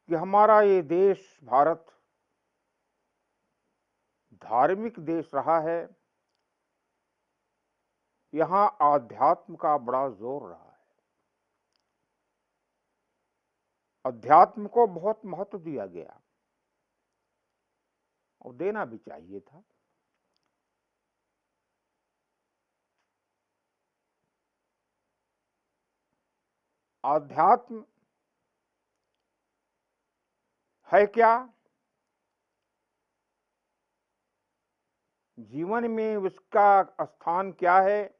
कि हमारा ये देश भारत धार्मिक देश रहा है। यहाँ आध्यात्म का बड़ा जोर रहा है। अध्यात्म को बहुत महत्व दिया गया और देना भी चाहिए था। आध्यात्म है क्या? जीवन में उसका स्थान क्या है?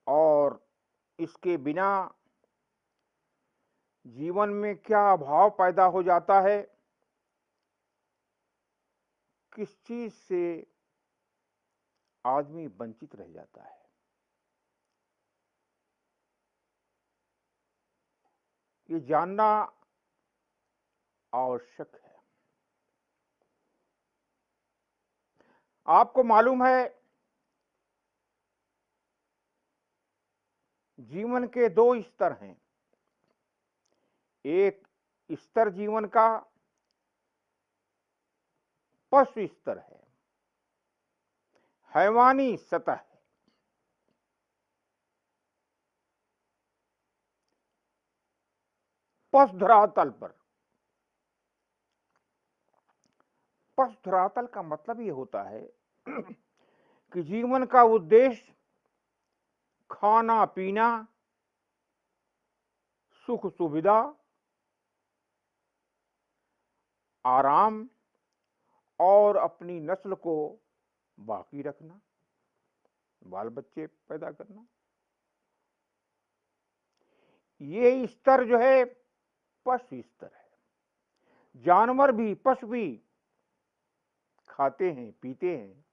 और इसके बिना जीवन में क्या अभाव पैदा हो जाता है? किस चीज से आदमी वंचित रह जाता है? ये जानना आवश्यक है। आपको मालूम है, जीवन के दो स्तर हैं। एक स्तर जीवन का पशु स्तर है, हैवानी सतह है। पशु धरातल पर, पशु धरातल का मतलब ये होता है कि जीवन का उद्देश्य खाना पीना, सुख सुविधा, आराम और अपनी नस्ल को बाकी रखना, बाल बच्चे पैदा करना। ये स्तर जो है पशु स्तर है। जानवर भी, पशु भी खाते हैं, पीते हैं,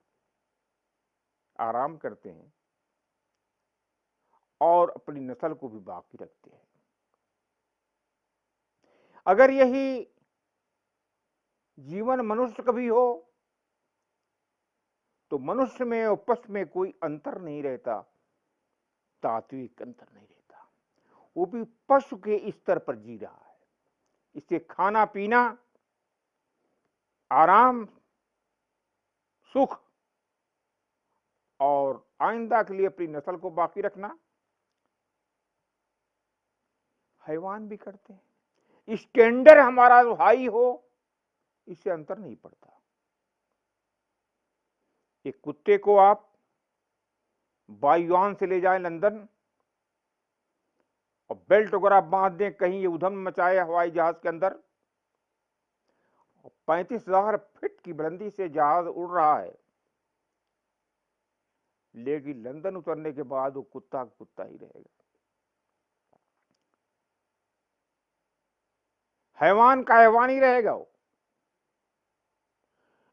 आराम करते हैं और अपनी नस्ल को भी बाकी रखते हैं। अगर यही जीवन मनुष्य का भी हो तो मनुष्य में और पशु में कोई अंतर नहीं रहता, तात्विक अंतर नहीं रहता। वो भी पशु के स्तर पर जी रहा है। इससे खाना पीना, आराम, सुख और आइंदा के लिए अपनी नस्ल को बाकी रखना हैवान भी करते हैं। स्टैंडर्ड हमारा जो हाई हो, इससे अंतर नहीं पड़ता। एक कुत्ते को आप बायुयान से ले जाएं लंदन और बेल्ट वगैरह बांध दें, कहीं ये उधम मचाए हवाई जहाज के अंदर, 35,000 फीट की बुलंदी से जहाज उड़ रहा है, लेकिन लंदन उतरने के बाद वो कुत्ता कुत्ता ही रहेगा। हैवान का हैवान ही रहेगा। वो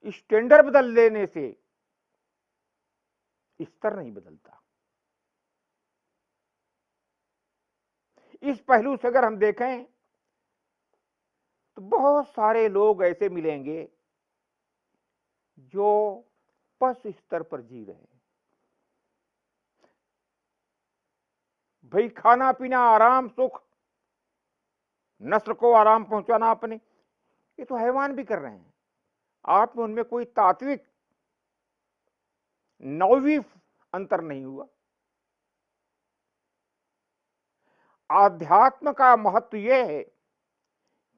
स्टैंडर्ड बदल देने से स्तर नहीं बदलता। इस पहलू से अगर हम देखें तो बहुत सारे लोग ऐसे मिलेंगे जो पशु स्तर पर जी रहे हैं। भाई खाना पीना, आराम, सुख, नस्ल को आराम पहुंचाना अपने, ये तो हैवान भी कर रहे हैं। आप में उनमें कोई तात्विक नौवीं अंतर नहीं हुआ। आध्यात्म का महत्व यह है,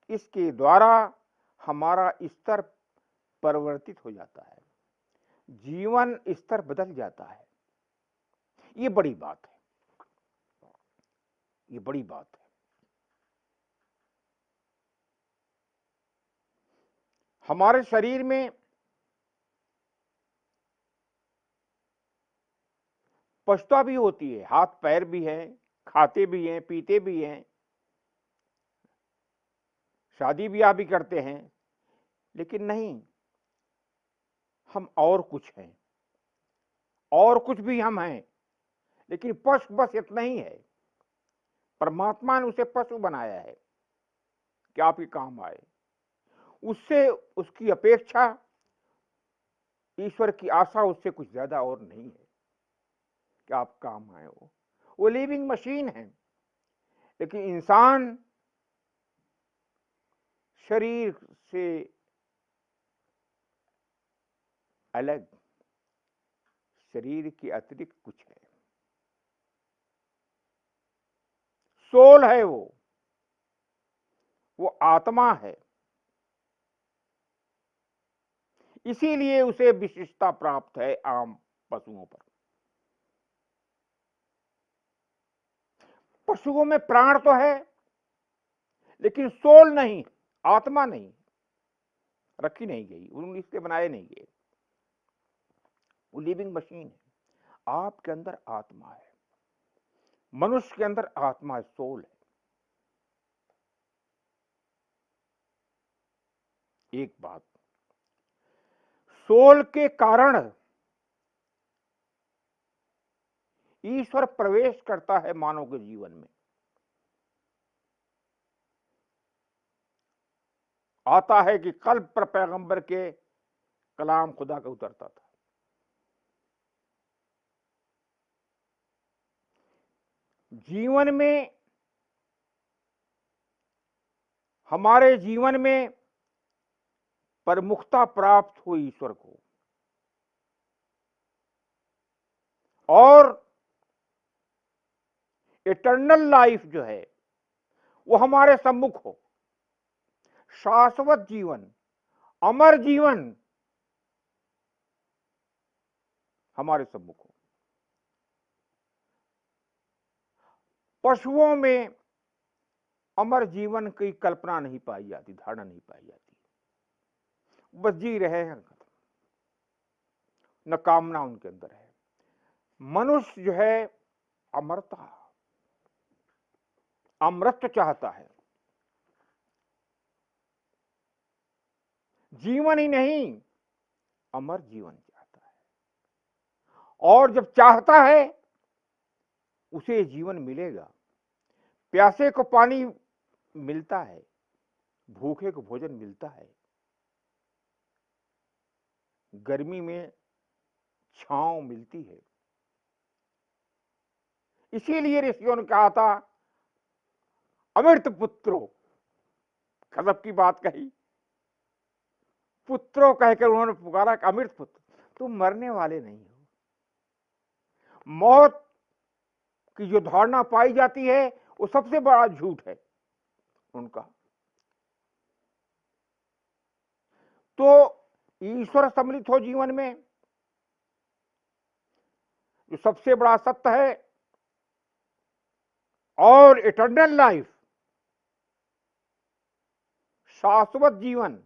इसके द्वारा हमारा स्तर परिवर्तित हो जाता है, जीवन स्तर बदल जाता है। ये बड़ी बात है, ये बड़ी बात है। हमारे शरीर में पछता भी होती है, हाथ पैर भी हैं, खाते भी हैं, पीते भी हैं, शादी ब्याह भी करते हैं, लेकिन नहीं, हम और कुछ हैं, और कुछ भी हम हैं, लेकिन पशु बस इतना ही है। परमात्मा ने उसे पशु बनाया है कि आपके काम आए। उससे, उसकी अपेक्षा, ईश्वर की आशा उससे कुछ ज्यादा और नहीं है कि आप काम आए। वो लिविंग मशीन है, लेकिन इंसान शरीर से अलग, शरीर के अतिरिक्त कुछ है, सोल है, वो आत्मा है। इसीलिए उसे विशिष्टता प्राप्त है आम पशुओं पर। पशुओं में प्राण तो है, लेकिन सोल नहीं, आत्मा नहीं, रखी नहीं गई, उन्होंने इससे बनाए नहीं गए। वो लिविंग मशीन है। आपके अंदर आत्मा है, मनुष्य के अंदर आत्मा है, सोल है। एक बात, सोल के कारण ईश्वर प्रवेश करता है मानव के जीवन में। आता है कि कल पर पैगंबर के कलाम खुदा का उतरता था। जीवन में, हमारे जीवन में प्रमुखता प्राप्त हो ईश्वर को, और इटर्नल लाइफ जो है वो हमारे सम्मुख हो, शाश्वत जीवन, अमर जीवन हमारे सम्मुख हो। पशुओं में अमर जीवन की कल्पना नहीं पाई जाती, धारणा नहीं पाई जाती, बस जी रहे हैं, न कामना उनके अंदर है। मनुष्य जो है अमरता, अमृत चाहता है, जीवन ही नहीं अमर जीवन चाहता है। और जब चाहता है उसे जीवन मिलेगा। प्यासे को पानी मिलता है, भूखे को भोजन मिलता है, गर्मी में छांव मिलती है। इसीलिए ऋषियों ने कहा था अमृत पुत्रो, गजब की बात कही, पुत्रो कहकर उन्होंने पुकारा कि अमृत पुत्र, तुम मरने वाले नहीं हो। मौत की जो धारणा पाई जाती है वो सबसे बड़ा झूठ है उनका। तो ईश्वर सम्मिलित हो जीवन में, जो सबसे बड़ा सत्य है, और इटर्नल लाइफ, शाश्वत जीवन,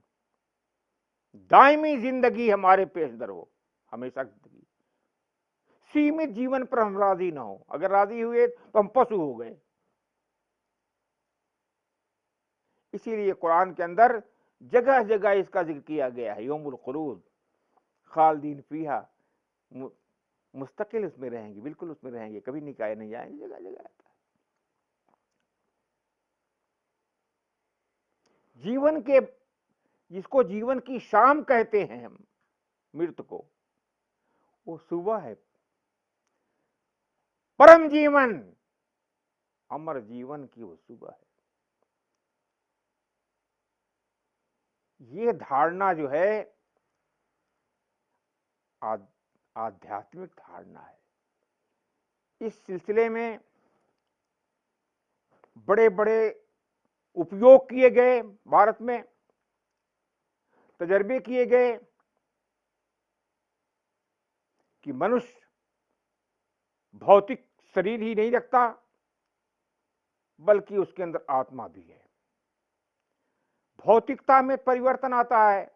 दायमी जिंदगी हमारे पेशदर हो, हमेशा जिंदगी। सीमित जीवन पर हम राजी ना हो, अगर राजी हुए तो हम पशु हो गए। इसीलिए कुरान के अंदर जगह जगह इसका जिक्र किया गया है, यौमुल खुलूद, खालिदीन फीहा, मुस्तकिल उसमें रहेंगे, बिल्कुल उसमें रहेंगे, कभी निकाय नहीं जाएंगे, जगह जगह आता है। जीवन के, जिसको जीवन की शाम कहते हैं हम, मृत को, वो सुबह है, परम जीवन, अमर जीवन की वो सुबह है। ये धारणा जो है आध्यात्मिक धारणा है। इस सिलसिले में बड़े बड़े उपयोग किए गए, भारत में तजर्बे किए गए कि मनुष्य भौतिक शरीर ही नहीं रखता, बल्कि उसके अंदर आत्मा भी है। भौतिकता में परिवर्तन आता है,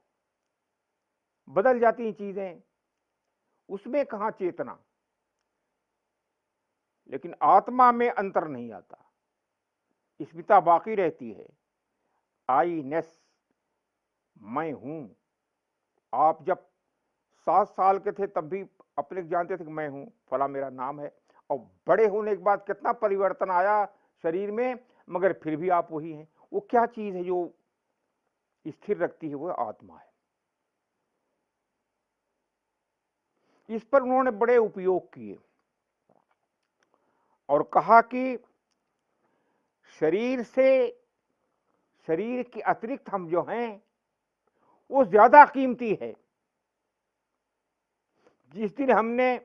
बदल जाती हैं चीजें, उसमें कहां चेतना, लेकिन आत्मा में अंतर नहीं आता, स्मिता बाकी रहती है। आई नेस, मैं हूं। आप जब 7 साल के थे तब भी अपने जानते थे कि मैं हूं, फला मेरा नाम है, और बड़े होने के बाद कितना परिवर्तन आया शरीर में, मगर फिर भी आप वही हैं। वो क्या चीज है जो स्थिर रखती है? वो आत्मा है। इस पर उन्होंने बड़े उपयोग किए और कहा कि शरीर से, शरीर के अतिरिक्त हम जो हैं वो ज्यादा कीमती है। जिस दिन हमने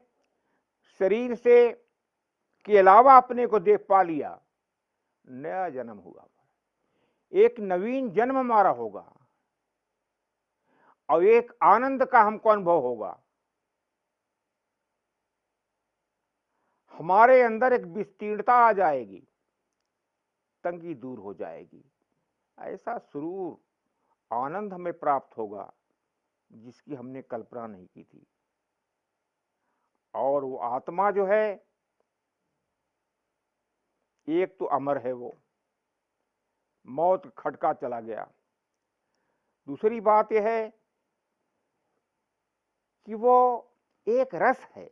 शरीर से के अलावा अपने को देख पा लिया, नया जन्म हुआ, एक नवीन जन्म हमारा होगा और एक आनंद का हमको अनुभव होगा। हमारे अंदर एक विस्तीर्णता आ जाएगी, तंगी दूर हो जाएगी, ऐसा सुरूर आनंद हमें प्राप्त होगा जिसकी हमने कल्पना नहीं की थी। और वो आत्मा जो है, एक तो अमर है, वो मौत खटका चला गया। दूसरी बात यह है कि वो एक रस है,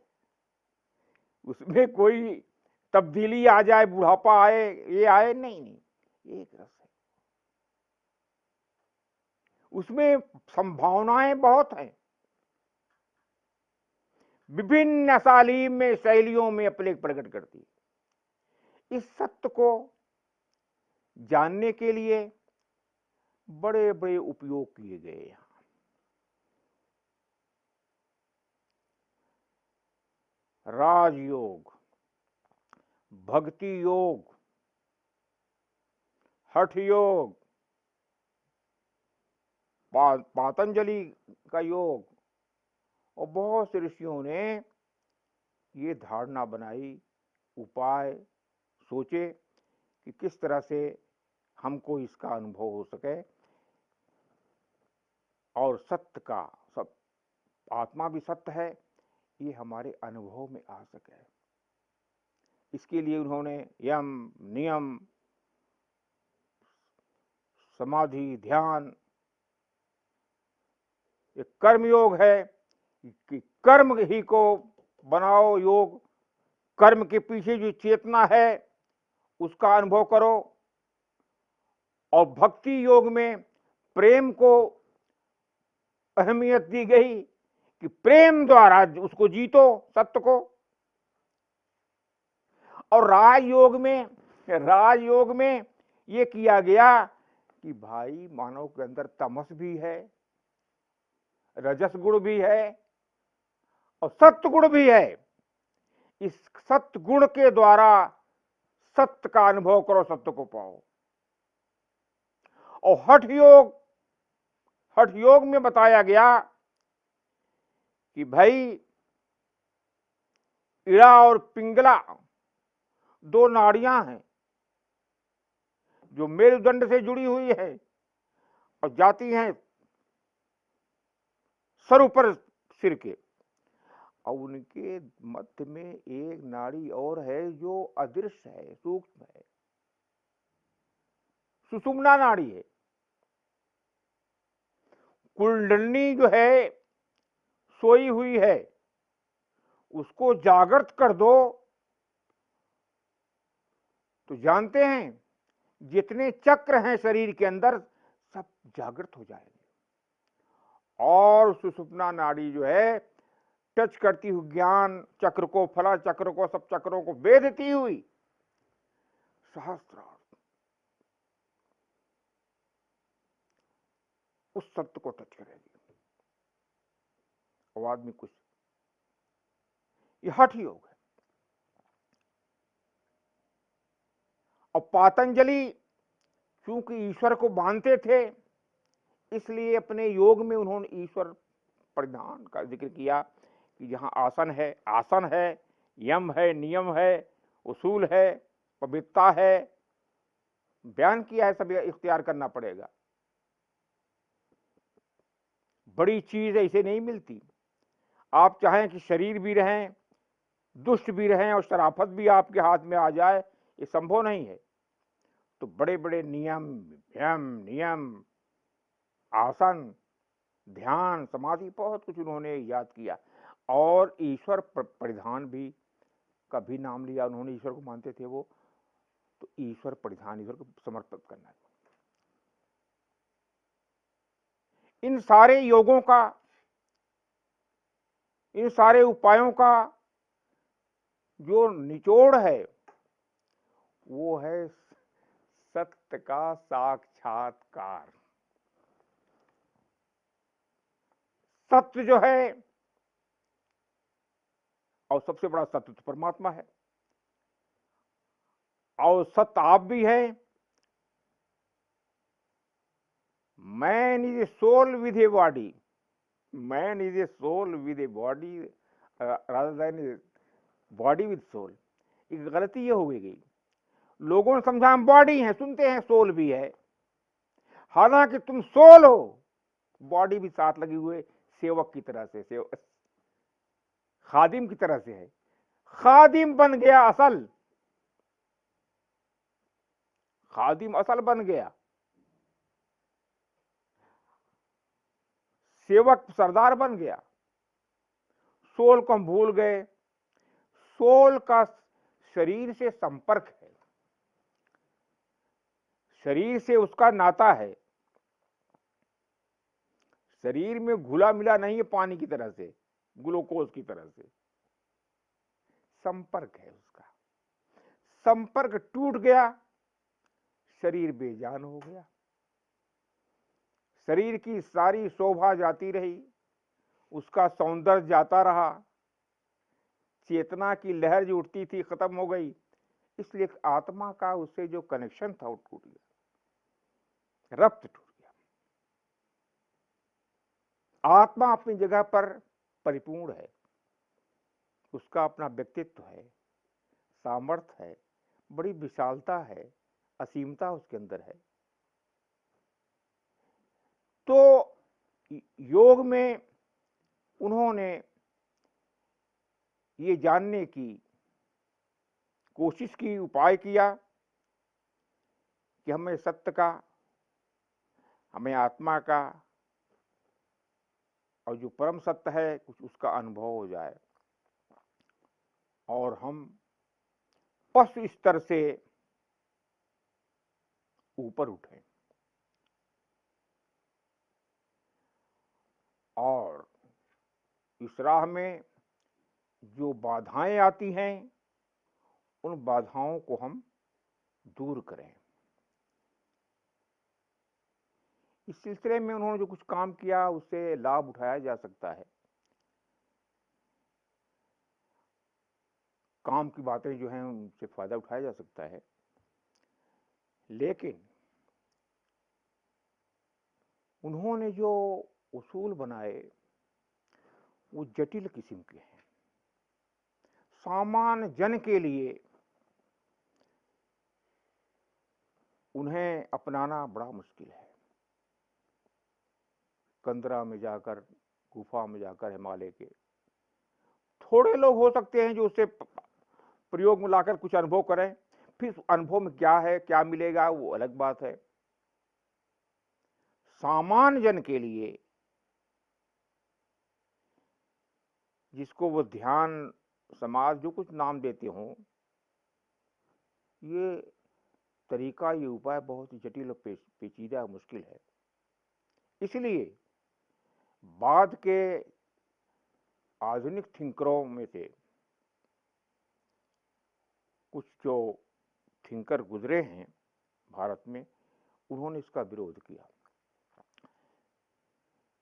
उसमें कोई तब्दीली आ जाए, बुढ़ापा आए, ये आए, नहीं नहीं, एक रस है। उसमें संभावनाएं बहुत हैं, विभिन्न असालीब में, शैलियों में अपने प्रकट करती है। इस सत्य को जानने के लिए बड़े बड़े उपयोग किए गए हैं। राजयोग, भक्ति योग, हठ योग, पातंजलि का योग, और बहुत से ऋषियों ने ये धारणा बनाई, उपाय सोचे कि किस तरह से हमको इसका अनुभव हो सके और सत्य का, सब आत्मा भी सत्य है, ये हमारे अनुभव में आ सके। इसके लिए उन्होंने यम, नियम, समाधि, ध्यान, एक कर्म योग है कि कर्म ही को बनाओ योग, कर्म के पीछे जो चेतना है उसका अनुभव करो। और भक्ति योग में प्रेम को अहमियत दी गई कि प्रेम द्वारा उसको जीतो, सत्य को। और राजयोग में ये किया गया कि भाई मानव के अंदर तमस भी है, रजस गुण भी है और सत्य गुण भी है। इस सत्य गुण के द्वारा सत्य का अनुभव करो, सत्य को पाओ। और हठ योग में बताया गया कि भाई इड़ा और पिंगला दो नाड़ियां हैं जो मेरुदंड से जुड़ी हुई है और जाती हैं सर ऊपर सिर के, और उनके मध्य में एक नाड़ी और है जो अदृश्य है, सूक्ष्म है, सुषुम्ना नाड़ी है। कुंडलिनी जो है सोई हुई है, उसको जागृत कर दो तो जानते हैं जितने चक्र हैं शरीर के अंदर सब जागृत हो जाएंगे। और सुषुम्ना नाड़ी जो है टच करती हुई ज्ञान चक्र को, फला चक्र को, सब चक्रों को वेधती हुई सहस्त्रार्थ उस सत्य को टच करेगी। और आदमी कुछ, ये हठ योग है। और पातंजलि क्योंकि ईश्वर को मानते थे, इसलिए अपने योग में उन्होंने ईश्वर परिधान का जिक्र किया कि जहां आसन है, यम है, नियम है, उसूल है, पवित्रता है, बयान किया है, सब इख्तियार करना पड़ेगा। बड़ी चीज ऐसे नहीं मिलती। आप चाहें कि शरीर भी रहें, दुष्ट भी रहें और शराफत भी आपके हाथ में आ जाए, ये संभव नहीं है। तो बड़े बड़े नियम, आसन, ध्यान, समाधि, बहुत कुछ उन्होंने याद किया। और ईश्वर परिधान भी का भी नाम लिया उन्होंने। ईश्वर को मानते थे वो, तो ईश्वर परिधान, ईश्वर को समर्पित करना है। इन सारे योगों का, इन सारे उपायों का जो निचोड़ है वो है सत्य का साक्षात्कार। सत्य जो है, और सबसे बड़ा सत्य तो परमात्मा है, और सत्य आप भी है। Man is a soul with a body, man is a soul with a body rather than body with soul. एक गलती ये हो गई, लोगों ने समझा हम बॉडी हैं, सुनते हैं सोल भी है, हालांकि तुम सोल हो, बॉडी भी साथ लगी हुए सेवक की तरह से, खादिम की तरह से है। खादिम बन गया असल, खादिम असल बन गया, सेवक सरदार बन गया। सोल को हम भूल गए। सोल का शरीर से संपर्क है, शरीर से उसका नाता है, शरीर में घुला मिला नहीं है पानी की तरह से, ग्लूकोज की तरह से, संपर्क है उसका। संपर्क टूट गया, शरीर बेजान हो गया, शरीर की सारी शोभा जाती रही, उसका सौंदर्य जाता रहा, चेतना की लहर जो उठती थी खत्म हो गई। इसलिए आत्मा का उससे जो कनेक्शन था वो टूट गया, रब्त टूट गया। आत्मा अपनी जगह पर परिपूर्ण है, उसका अपना व्यक्तित्व है, सामर्थ्य है, बड़ी विशालता है, असीमता उसके अंदर है। तो योग में उन्होंने ये जानने की कोशिश की, उपाय किया कि हमें सत्य का, हमें आत्मा का, और जो परम सत्य है कुछ उसका अनुभव हो जाए, और हम पशु स्तर से ऊपर उठें। और इस राह में जो बाधाएं आती हैं, उन बाधाओं को हम दूर करें। इस सिलसिले में उन्होंने जो कुछ काम किया उससे लाभ उठाया जा सकता है। काम की बातें जो हैं उनसे फायदा उठाया जा सकता है, लेकिन उन्होंने जो उसूल बनाए वो जटिल किस्म के हैं, सामान्य जन के लिए उन्हें अपनाना बड़ा मुश्किल है। कंदरा में जाकर, गुफा में जाकर, हिमालय के थोड़े लोग हो सकते हैं जो उससे प्रयोग में लाकर कुछ अनुभव करें, फिर अनुभव में क्या है, क्या मिलेगा, वो अलग बात है। सामान्य जन के लिए, जिसको वो ध्यान, समाज, जो कुछ नाम देते हो, ये तरीका, ये उपाय बहुत ही जटिल और पेचीदा, मुश्किल है। इसलिए बाद के आधुनिक थिंकरों में से कुछ जो थिंकर गुजरे हैं भारत में, उन्होंने इसका विरोध किया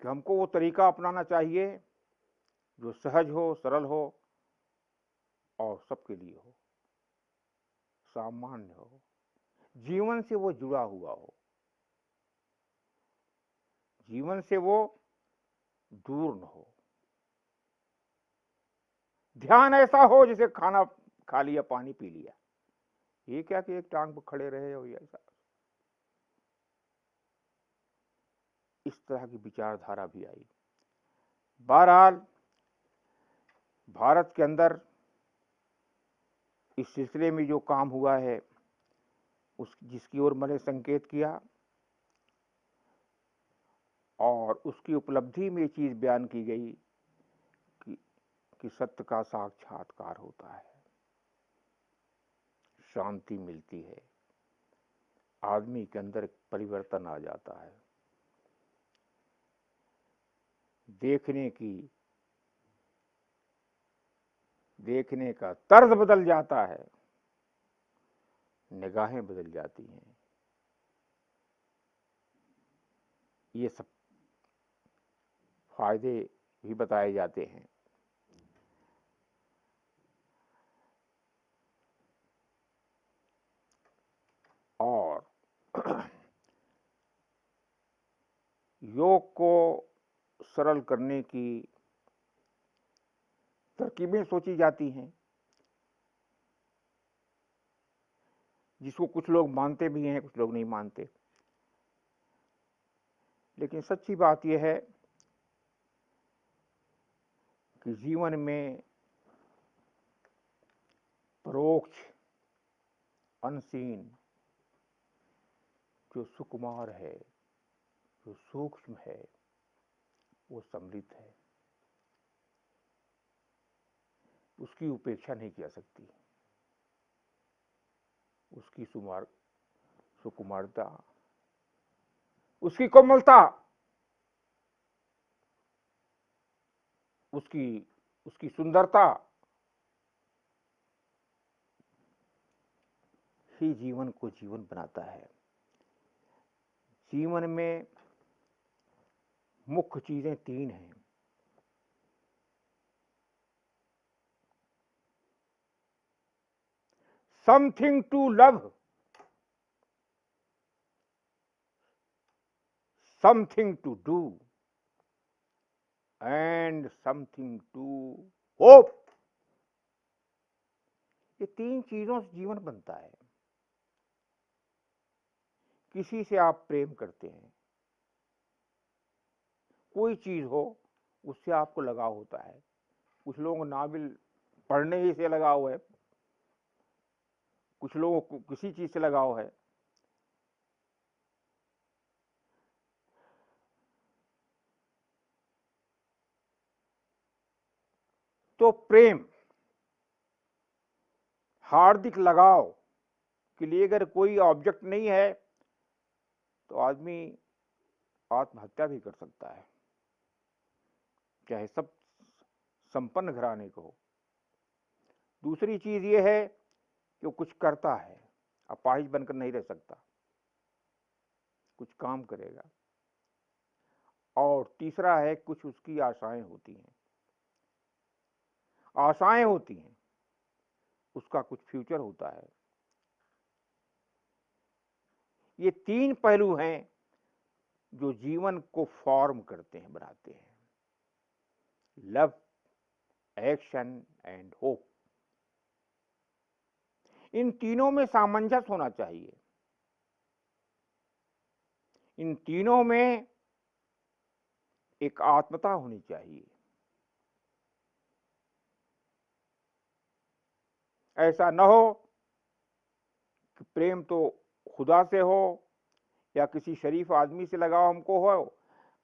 कि हमको वो तरीका अपनाना चाहिए जो सहज हो, सरल हो और सबके लिए हो, सामान्य हो, जीवन से वो जुड़ा हुआ हो, जीवन से वो दूर न हो। ध्यान ऐसा हो जैसे खाना खा लिया, पानी पी लिया, ये क्या कि एक टांग पर खड़े रहे हो, ऐसा। इस तरह की विचारधारा भी आई। बहरहाल भारत के अंदर इस सिलसिले में जो काम हुआ है, उस जिसकी ओर मैंने संकेत किया, और उसकी उपलब्धि में ये चीज बयान की गई कि सत्य का साक्षात्कार होता है, शांति मिलती है, आदमी के अंदर परिवर्तन आ जाता है, देखने का तर्ज बदल जाता है, निगाहें बदल जाती हैं, ये सब फायदे भी बताए जाते हैं। और योग को सरल करने की तरकीबें सोची जाती हैं, जिसको कुछ लोग मानते भी हैं, कुछ लोग नहीं मानते। लेकिन सच्ची बात यह है कि जीवन में परोक्ष, अनसीन जो सुकुमार है, जो सूक्ष्म है, वो सम्मिलित है, उसकी उपेक्षा नहीं की जा सकती। उसकी सुकुमारता, उसकी कोमलता, उसकी सुंदरता ही जीवन को जीवन बनाता है। जीवन में मुख्य चीजें तीन हैं। Something to love, something to do and something to hope. ये तीन चीजों से जीवन बनता है। किसी से आप प्रेम करते हैं, कोई चीज हो उससे आपको लगाव होता है। कुछ लोगों को नावल पढ़ने ही से लगाव है, कुछ लोगों को किसी चीज से लगाव है। तो प्रेम, हार्दिक लगाव के लिए अगर कोई ऑब्जेक्ट नहीं है तो आदमी आत्महत्या भी कर सकता है, चाहे सब संपन्न घराने को हो। दूसरी चीज ये है कि वो कुछ करता है, अपाहिज बनकर नहीं रह सकता, कुछ काम करेगा। और तीसरा है कुछ उसकी आशाएं होती हैं, आशाएं होती हैं, उसका कुछ फ्यूचर होता है। ये तीन पहलू हैं जो जीवन को फॉर्म करते हैं, बनाते हैं। Love, action and hope. इन तीनों में सामंजस्य होना चाहिए। इन तीनों में एक आत्मता होनी चाहिए। ऐसा न हो कि प्रेम तो खुदा से हो या किसी शरीफ आदमी से लगाव हमको हो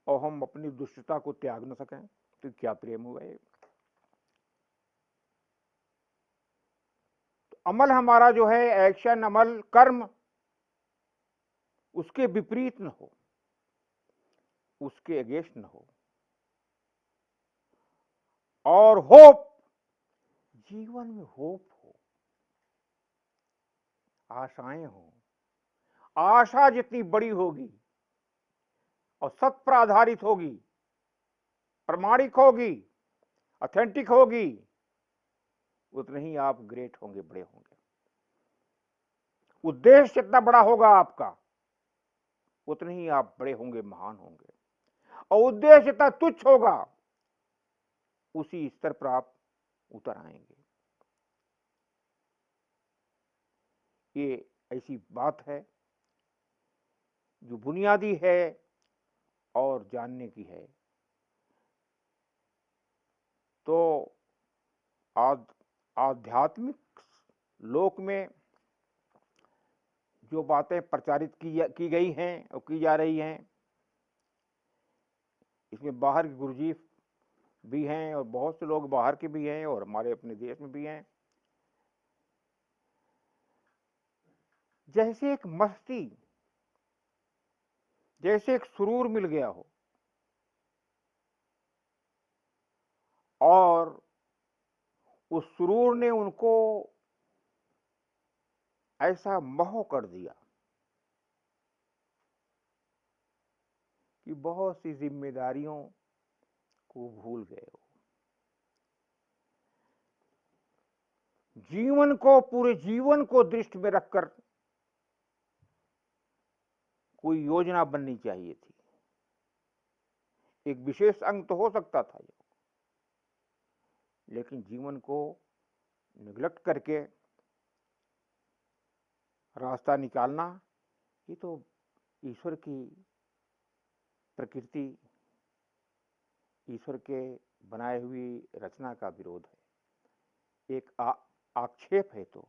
और हम अपनी दुष्टता को त्याग न सकें, तो क्या प्रेम हुआ है। तो अमल हमारा जो है, एक्शन, अमल, कर्म, उसके विपरीत न हो, उसके अगेंस्ट न हो। और होप, जीवन में होप हो, आशाएं हो। आशा जितनी बड़ी होगी और सत्य पर आधारित होगी, प्रमाणिक होगी, ऑथेंटिक होगी, उतने ही आप ग्रेट होंगे, बड़े होंगे। उद्देश्य जितना बड़ा होगा आपका, उतने ही आप बड़े होंगे, महान होंगे। और उद्देश्य जितना तुच्छ होगा, उसी स्तर पर आप उतर आएंगे। ये ऐसी बात है जो बुनियादी है और जानने की है। तो आध्यात्मिक लोक में जो बातें प्रचारित की गई हैं और की जा रही हैं, इसमें बाहर के गुरुजी भी हैं और बहुत से लोग बाहर के भी हैं और हमारे अपने देश में भी हैं। जैसे एक मस्ती, जैसे एक सुरूर मिल गया हो और उस सुरूर ने उनको ऐसा मोह कर दिया कि बहुत सी जिम्मेदारियों को भूल गए हो। जीवन को, पूरे जीवन को दृष्टि में रखकर कोई योजना बननी चाहिए थी। एक विशेष अंग तो हो सकता था योग, लेकिन जीवन को निगलेक्ट करके रास्ता निकालना, ये तो ईश्वर की प्रकृति, ईश्वर के बनाए हुई रचना का विरोध है, एक आक्षेप है। तो